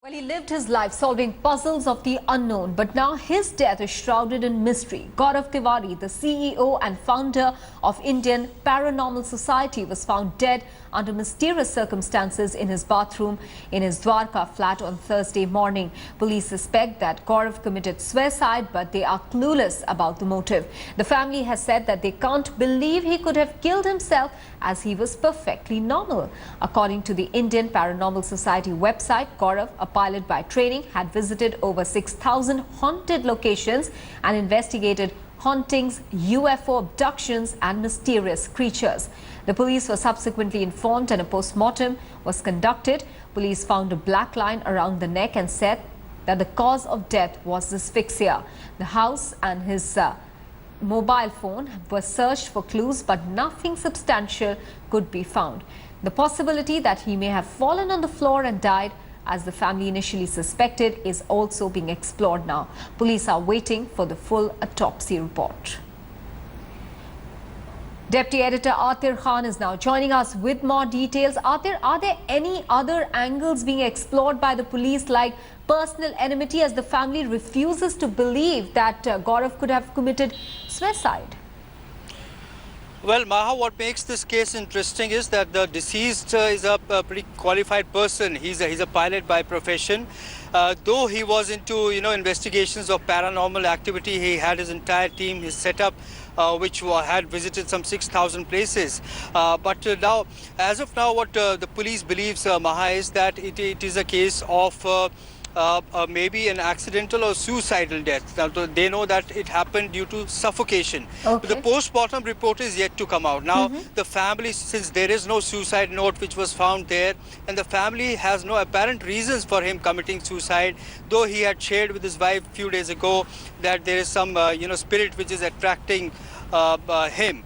Well, he lived his life solving puzzles of the unknown, but now his death is shrouded in mystery. Gaurav Tiwari, the CEO and founder of Indian Paranormal Society, was found dead under mysterious circumstances in his bathroom in his Dwarka flat on Thursday morning. Police suspect that Gaurav committed suicide, but they are clueless about the motive. The family has said that they can't believe he could have killed himself as he was perfectly normal. According to the Indian Paranormal Society website, Gaurav, a pilot by training, had visited over 6,000 haunted locations and investigated hauntings, UFO abductions and mysterious creatures. The police were subsequently informed and a post-mortem was conducted. Police found a black line around the neck and said that the cause of death was asphyxia. The house and his mobile phone were searched for clues, but nothing substantial could be found. The possibility that he may have fallen on the floor and died, as the family initially suspected, is also being explored now. Police are waiting for the full autopsy report. Deputy Editor Atir Khan is now joining us with more details. Atir, are there any other angles being explored by the police, like personal enmity, as the family refuses to believe that Gaurav could have committed suicide? Well, Maha, what makes this case interesting is that the deceased is a pretty qualified person. He's a pilot by profession. Though he was into, investigations of paranormal activity, he had his entire team, his setup, which had visited some 6,000 places. But now, as of now, what the police believes, Maha, is that it is a case of maybe an accidental or suicidal death. Now, they know that it happened due to suffocation. Okay. The post-mortem report is yet to come out. Now, the family, since there is no suicide note which was found there, and the family has no apparent reasons for him committing suicide, though he had shared with his wife a few days ago that there is some, spirit which is attracting him.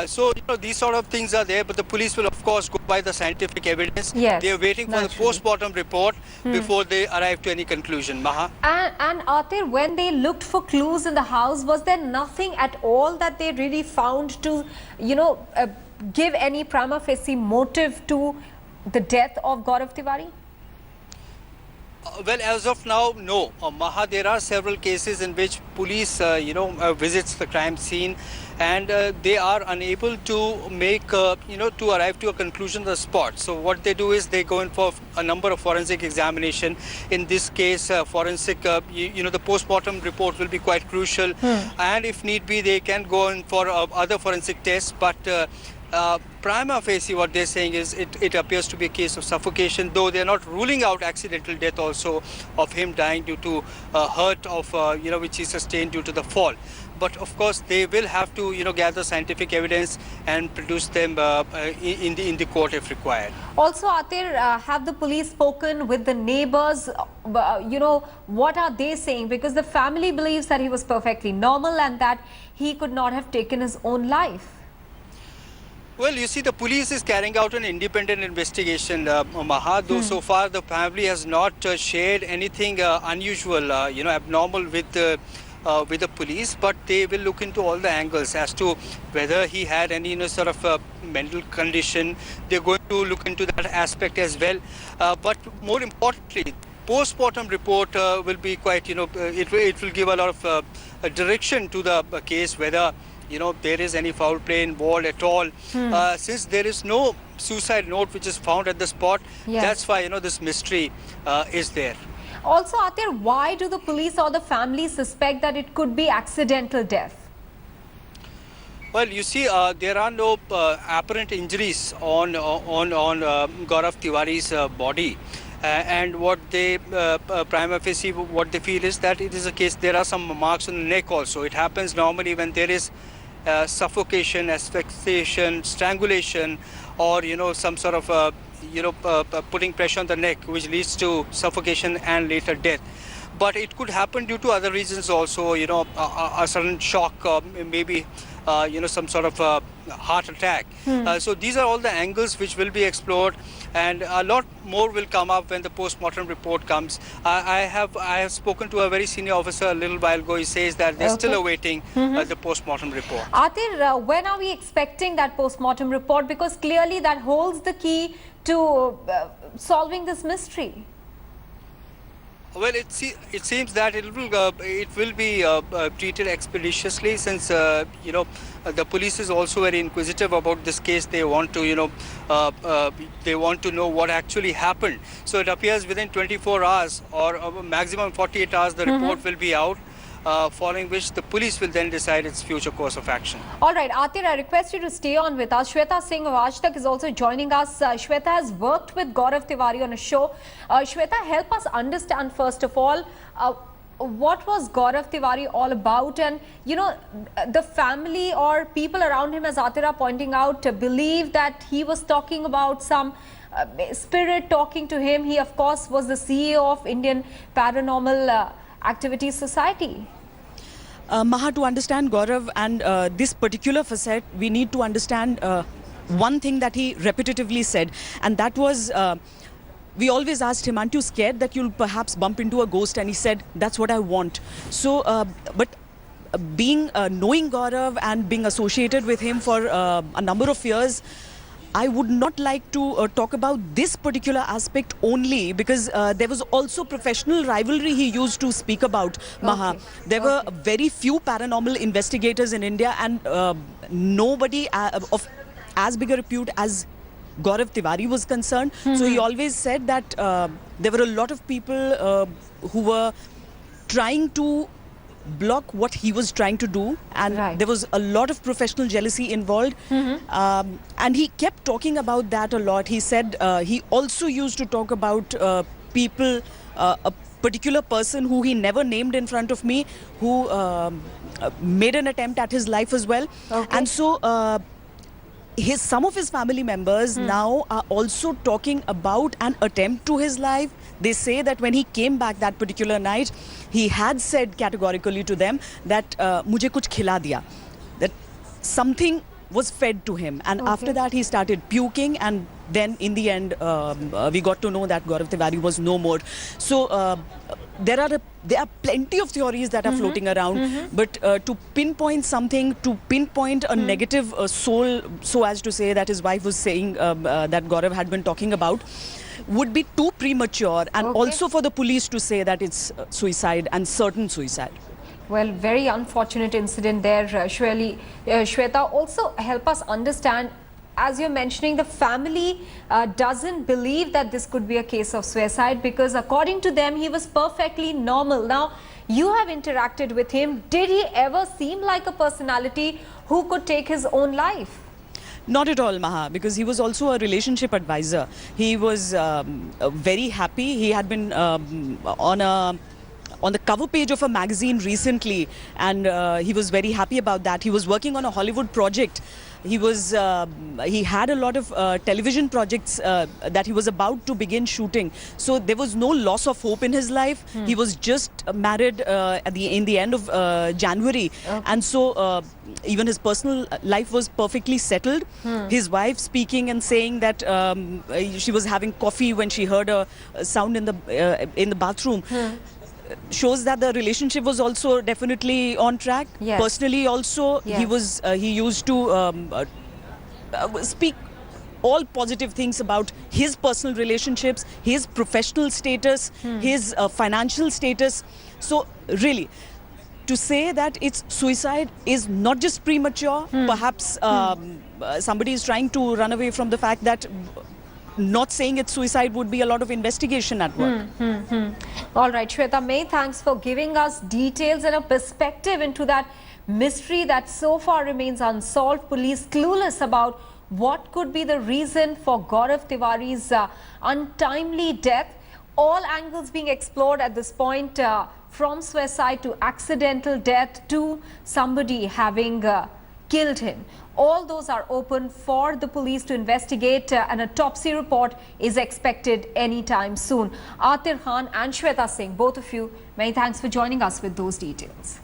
So, these sort of things are there, but the police will, of course, go by the scientific evidence. Yes, they are waiting for the post-mortem report before they arrive to any conclusion. Maha? And Atir, when they looked for clues in the house, was there nothing at all that they really found to, give any prima facie motive to the death of Gaurav Tiwari? Well, as of now, no. Maha, there are several cases in which police, visits the crime scene, and they are unable to make, to arrive to a conclusion on the spot. So what they do is they go in for a number of forensic examination. In this case, forensic, the post-mortem report will be quite crucial. And if need be, they can go in for other forensic tests. But prima facie, what they're saying is it appears to be a case of suffocation, though they're not ruling out accidental death also of him dying due to hurt of, which he sustained due to the fall. But of course, they will have to, gather scientific evidence and produce them in the court if required. Also, Atir, have the police spoken with the neighbors? What are they saying? Because the family believes that he was perfectly normal and that he could not have taken his own life. Well, you see, the police is carrying out an independent investigation, Maha, though so far the family has not shared anything unusual, abnormal with the police, but they will look into all the angles as to whether he had any, sort of mental condition. They're going to look into that aspect as well. But more importantly, post-mortem report will be quite, it will give a lot of direction to the case, whether there is any foul play involved at all. Since there is no suicide note which is found at the spot, that's why, this mystery is there. Also, Atir, why do the police or the family suspect that it could be accidental death? Well, you see, there are no apparent injuries on Gaurav Tiwari's body. And what they, prima facie, what they feel is that it is a case, there are some marks on the neck also. It happens normally when there is suffocation, asphyxiation, strangulation, or, some sort of, putting pressure on the neck, which leads to suffocation and later death. But it could happen due to other reasons also, a sudden shock, maybe, some sort of heart attack. So these are all the angles which will be explored, and a lot more will come up when the post-mortem report comes. I have spoken to a very senior officer a little while ago. He says that they're still awaiting the post-mortem report. Atir, when are we expecting that post-mortem report? Because clearly that holds the key to solving this mystery. Well, it seems that it will be treated expeditiously, since the police is also very inquisitive about this case. They want to they want to know what actually happened. So it appears within 24 hours or maximum 48 hours the report will be out. Following which the police will then decide its future course of action. All right, Atir, I request you to stay on with us. Shweta Singh of Aaj Tak is also joining us. Shweta has worked with Gaurav Tiwari on a show. Shweta, help us understand first of all, what was Gaurav Tiwari all about? And, you know, the family or people around him, as Atira pointing out, believe that he was talking about some spirit talking to him. He, of course, was the CEO of Indian Paranormal Activity Society. Maha, to understand Gaurav and this particular facet, we need to understand one thing that he repetitively said, and that was, we always asked him, aren't you scared that you'll perhaps bump into a ghost? And he said, that's what I want. So, but knowing Gaurav and being associated with him for a number of years, I would not like to talk about this particular aspect only, because there was also professional rivalry he used to speak about, Maha. Okay. There were very few paranormal investigators in India, and nobody of as big a repute as Gaurav Tiwari was concerned. So he always said that there were a lot of people who were trying to block what he was trying to do, and there was a lot of professional jealousy involved, and he kept talking about that a lot. He said he also used to talk about people, a particular person who he never named in front of me, who made an attempt at his life as well. And so some of his family members now are also talking about an attempt to his life. They say that when he came back that particular night, he had said categorically to them that mujhe kuch khila diya, that something was fed to him, and after that he started puking, and then in the end we got to know that Gaurav Tiwari was no more. So there are plenty of theories that are floating around, but to pinpoint something, to pinpoint a negative soul, so as to say that his wife was saying that Gaurav had been talking about, would be too premature, and also for the police to say that it's suicide and certain suicide. Well, very unfortunate incident there, surely. Shweta, also help us understand, as you're mentioning, the family doesn't believe that this could be a case of suicide, because according to them, he was perfectly normal. Now, you have interacted with him. Did he ever seem like a personality who could take his own life? Not at all, Maha, because he was also a relationship advisor. He was very happy. He had been on the cover page of a magazine recently, and he was very happy about that. He was working on a Hollywood project. He had a lot of television projects that he was about to begin shooting. So there was no loss of hope in his life. He was just married in the end of January. And so even his personal life was perfectly settled. His wife speaking and saying that she was having coffee when she heard a sound in the bathroom. Shows that the relationship was also definitely on track. Personally also, he used to speak all positive things about his personal relationships, his professional status, his financial status. So really, to say that it's suicide is not just premature. Perhaps somebody is trying to run away from the fact that not saying it's suicide would be a lot of investigation at work. All right, Shweta, many thanks for giving us details and a perspective into that mystery that so far remains unsolved. Police clueless about what could be the reason for Gaurav Tiwari's untimely death. All angles being explored at this point, from suicide to accidental death to somebody having killed him. All those are open for the police to investigate, and a autopsy report is expected anytime soon. Atir Khan and Shweta Singh, both of you, many thanks for joining us with those details.